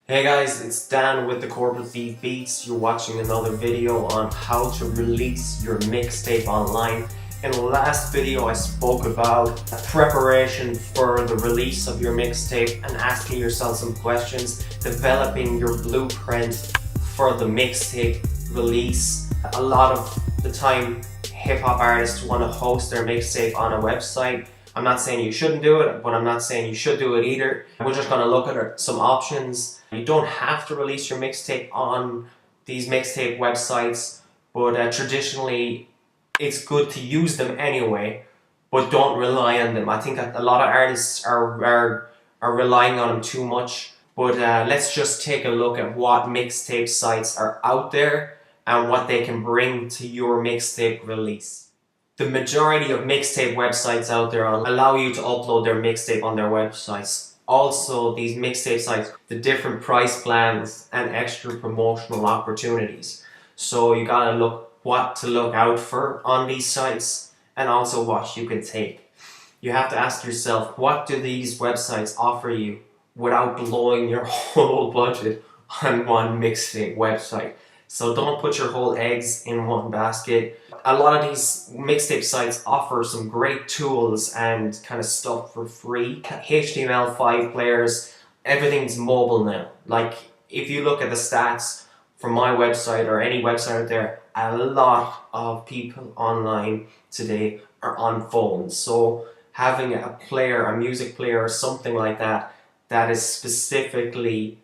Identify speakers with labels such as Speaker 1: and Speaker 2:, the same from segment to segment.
Speaker 1: Hey guys, it's Dan with the Corporate Thief Beats. You're watching another video on how to release your mixtape online. In the last video I spoke about preparation for the release of your mixtape and asking yourself some questions, developing your blueprint for the mixtape release. A lot of the time hip-hop artists want to host their mixtape on a website. I'm not saying you shouldn't do it, but I'm not saying you should do it either. We're just going to look at some options. You don't have to release your mixtape on these mixtape websites, but traditionally it's good to use them anyway, but don't rely on them. I think a lot of artists are relying on them too much, but let's just take a look at what mixtape sites are out there and what they can bring to your mixtape release. The majority of mixtape websites out there allow you to upload their mixtape on their websites. Also, these mixtape sites, the different price plans and extra promotional opportunities. So you gotta look what to look out for on these sites and also what you can take. You have to ask yourself, what do these websites offer you without blowing your whole budget on one mixtape website? So don't put your whole eggs in one basket. A lot of these mixtape sites offer some great tools and kind of stuff for free. HTML5 players, everything's mobile now. Like if you look at the stats from my website or any website out there, a lot of people online today are on phones. So having a player, a music player or something like that, that is specifically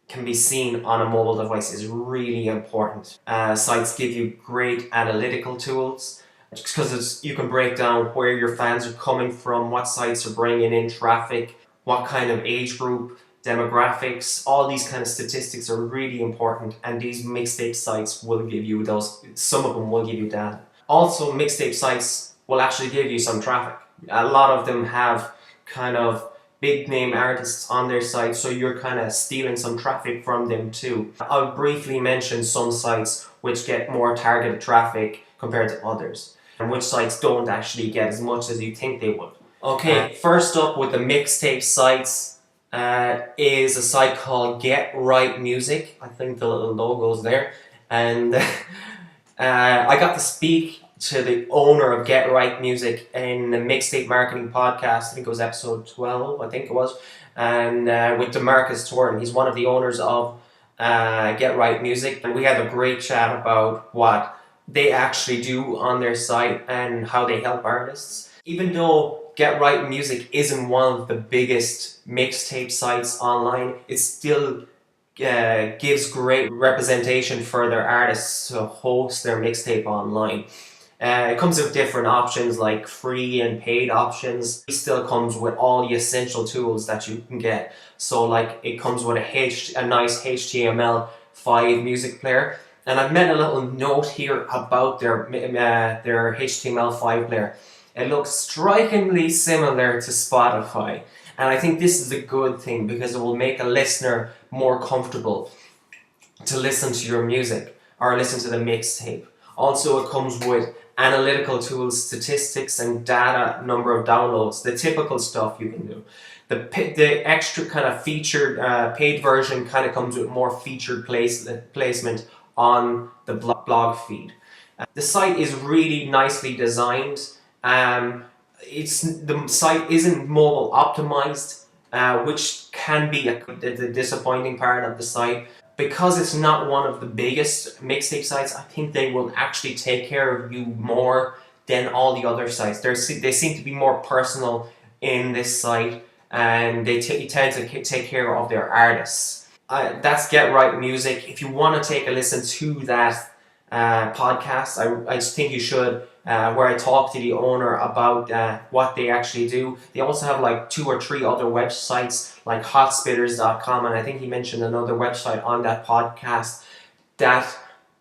Speaker 1: can be seen on a mobile device is really important. Sites give you great analytical tools because you can break down where your fans are coming from, what sites are bringing in traffic, what kind of age group, demographics, all these kind of statistics are really important, and these mixtape sites will give you those. Some of them will give you data. Also, mixtape sites will actually give you some traffic. A lot of them have kind of big name artists on their site, so you're kind of stealing some traffic from them too. I'll briefly mention some sites which get more targeted traffic compared to others, and which sites don't actually get as much as you think they would. Okay, first up with the mixtape sites is a site called Getrightmusic. I think the little logo's there, and I got to speak to the owner of Getrightmusic in the Mixtape Marketing Podcast. I think it was episode 12, I think it was, and with DeMarcus Torn. He's one of the owners of Getrightmusic, and we had a great chat about what they actually do on their site and how they help artists. Even though Getrightmusic isn't one of the biggest mixtape sites online, it still gives great representation for their artists to host their mixtape online. It comes with different options like free and paid options. It still comes with all the essential tools that you can get. So like it comes with a nice HTML5 music player. And I've made a little note here about their HTML5 player. It looks strikingly similar to Spotify. And I think this is a good thing because it will make a listener more comfortable to listen to your music or listen to the mixtape. Also, it comes with analytical tools, statistics and data, number of downloads, the typical stuff you can do. The extra kind of featured paid version kind of comes with more featured placement on the blog feed. The site is really nicely designed. The site isn't mobile optimized, which can be the disappointing part of the site. Because it's not one of the biggest mixtape sites, I think they will actually take care of you more than all the other sites. They seem to be more personal in this site, and they tend to take care of their artists. That's Getrightmusic. If you want to take a listen to that podcast, I just think you should, where I talk to the owner about what they actually do. They also have like 2 or 3 other websites like hotspitters.com, and I think he mentioned another website on that podcast that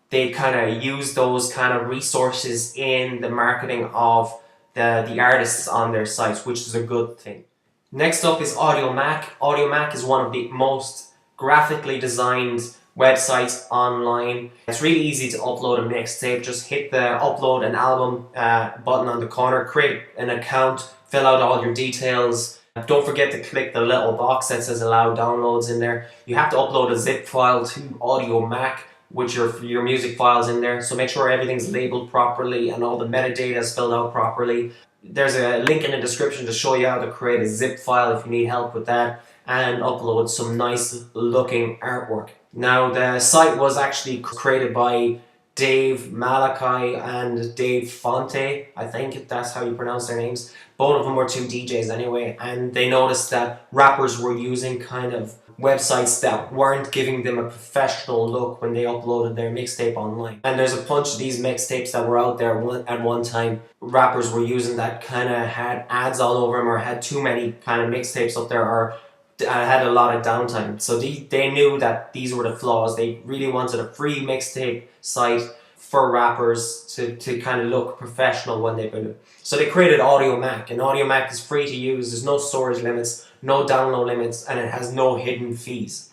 Speaker 1: they kind of use those kind of resources in the marketing of the artists on their sites, which is a good thing. Next up is Audiomack. Audiomack is one of the most graphically designed websites online. It's really easy to upload a mixtape. Just hit the upload an album button on the corner, create an account, fill out all your details, Don't forget to click the little box that says allow downloads in there. You have to upload a zip file to Audiomack with your music files in there, so make sure everything's labeled properly and all the metadata is spelled out properly. There's a link in the description to show you how to create a zip file if you need help with that, and upload some nice looking artwork. Now, the site was actually created by Dave Malachi and Dave Fonte, I think that's how you pronounce their names. Both of them were two DJs anyway, and they noticed that rappers were using kind of websites that weren't giving them a professional look when they uploaded their mixtape online. And there's a bunch of these mixtapes that were out there at one time. Rappers were using that kind of had ads all over them, or had too many kind of mixtapes up there, or had a lot of downtime. So they knew that these were the flaws. They really wanted a free mixtape site for rappers to kind of look professional when they put it. So they created Audiomack, and Audiomack is free to use. There's no storage limits, no download limits, and it has no hidden fees.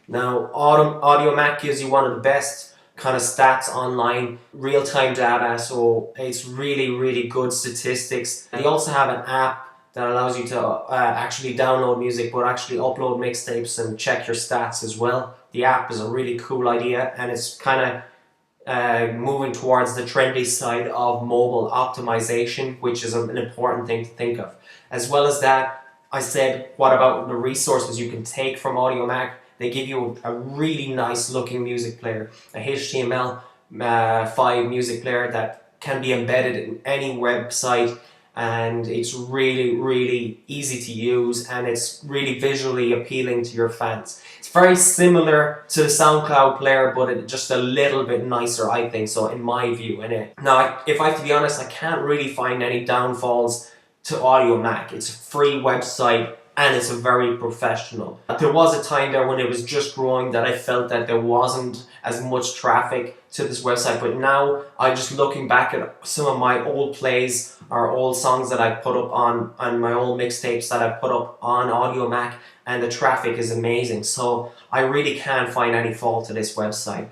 Speaker 1: Now, Audiomack gives you one of the best kind of stats online, real-time data, so it's really, really good statistics. They also have an app that allows you to actually download music, but actually upload mixtapes and check your stats as well. The app is a really cool idea, and it's kind of moving towards the trendy side of mobile optimization, which is an important thing to think of. As well as that, I said, what about the resources you can take from Audiomack? They give you a really nice looking music player, a HTML5 music player that can be embedded in any website, and it's really, really easy to use, and it's really visually appealing to your fans. It's very similar to the Soundcloud player, but it's just a little bit nicer, I think, so in my view. Now, if I have to be honest, I can't really find any downfalls to Audiomack. It's a free website, and it's a very professional. There was a time there when it was just growing that I felt that there wasn't as much traffic to this website, but now I'm just looking back at some of my old plays or old songs that I put up on my old mixtapes that I put up on Audiomack, and the traffic is amazing. So I really can't find any fault to this website.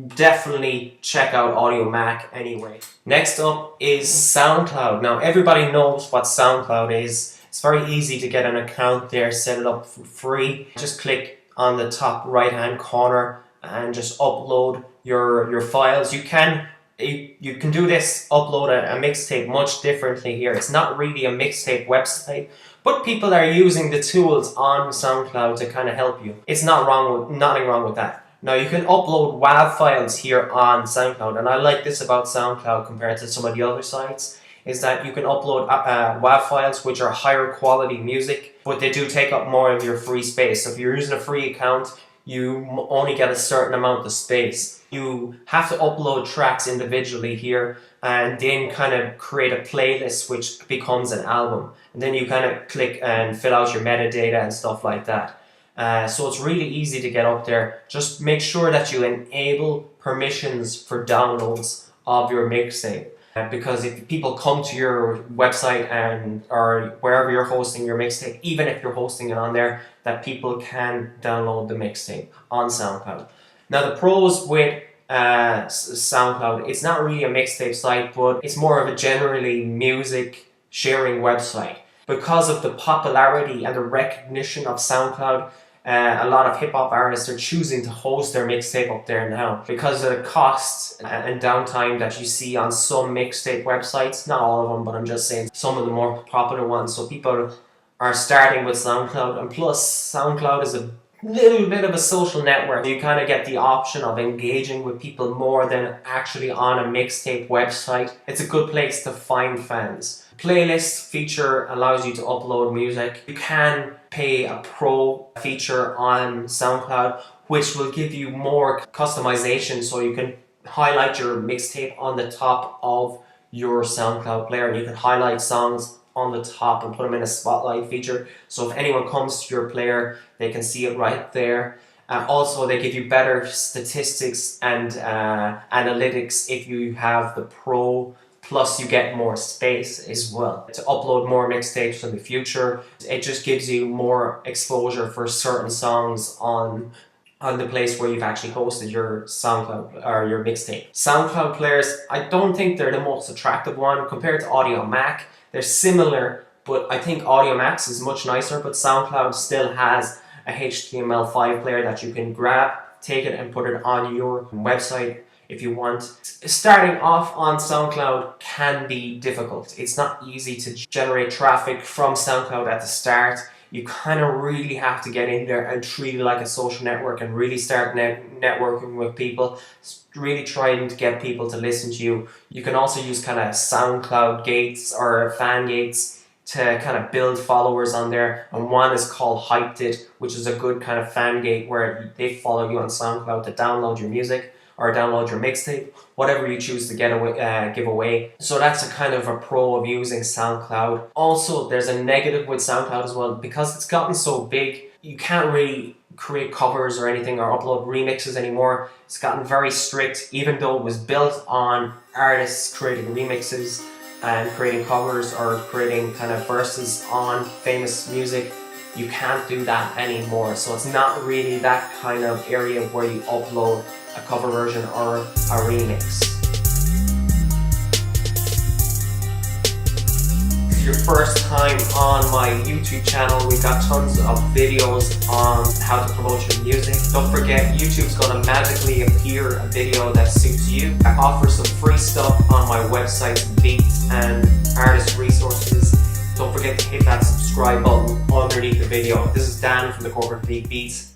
Speaker 1: Definitely check out Audiomack anyway. Next up is Soundcloud. Now, everybody knows what Soundcloud is. It's very easy to get an account there, set it up for free. Just click on the top right hand corner and just upload your files. You can do this, upload a mixtape much differently here. It's not really a mixtape website, but people are using the tools on SoundCloud to kind of help you. It's nothing wrong with that. Now, you can upload WAV files here on SoundCloud, and I like this about SoundCloud compared to some of the other sites, is that you can upload WAV files which are higher quality music, but they do take up more of your free space. So if you're using a free account, you only get a certain amount of space. You have to upload tracks individually here, and then kind of create a playlist which becomes an album. And then you kind of click and fill out your metadata and stuff like that. So it's really easy to get up there. Just make sure that you enable permissions for downloads of your mixtape. Because if people come to your website or wherever you're hosting your mixtape, even if you're hosting it on there, that people can download the mixtape on SoundCloud. Now, the pros with SoundCloud, it's not really a mixtape site, but it's more of a generally music sharing website. Because of the popularity and the recognition of SoundCloud, a lot of hip-hop artists are choosing to host their mixtape up there now because of the costs and downtime that you see on some mixtape websites. Not all of them, but I'm just saying some of the more popular ones. So people are starting with SoundCloud, and plus SoundCloud is a little bit of a social network. You kind of get the option of engaging with people more than actually on a mixtape website. It's a good place to find fans. Playlist feature allows you to upload music. You can pay a pro feature on SoundCloud, which will give you more customization, so you can highlight your mixtape on the top of your SoundCloud player, and you can highlight songs on the top and put them in a spotlight feature, so if anyone comes to your player, they can see it right there. Also, they give you better statistics and analytics if you have the pro. Plus, you get more space as well to upload more mixtapes in the future. It just gives you more exposure for certain songs on the place where you've actually hosted your SoundCloud or your mixtape. SoundCloud players, I don't think they're the most attractive one compared to Audiomack. They're similar, But I think Audiomack is much nicer, but SoundCloud still has a HTML5 player that you can grab, take it and put it on your website if you want. Starting off on SoundCloud can be difficult. It's not easy to generate traffic from SoundCloud at the start. You kind of really have to get in there and treat it like a social network and really start networking with people. Really trying to get people to listen to you. You can also use kind of SoundCloud gates or fan gates to kind of build followers on there, and one is called Hyped It, which is a good kind of fan gate where they follow you on SoundCloud to download your music or download your mixtape, whatever you choose to give away. So that's a kind of a pro of using SoundCloud. Also, there's a negative with SoundCloud as well. Because it's gotten so big, you can't really create covers or anything or upload remixes anymore. It's gotten very strict, even though it was built on artists creating remixes and creating covers or creating kind of verses on famous music. You can't do that anymore. So it's not really that kind of area where you upload a cover version or a remix. If it's your first time on my YouTube channel, we've got tons of videos on how to promote your music. Don't forget, YouTube's gonna magically appear a video that suits you. I offer some free stuff on my website, beats and artist resources. Don't forget to hit that subscribe button underneath the video. This is Dan from the Corporate Thief Beats.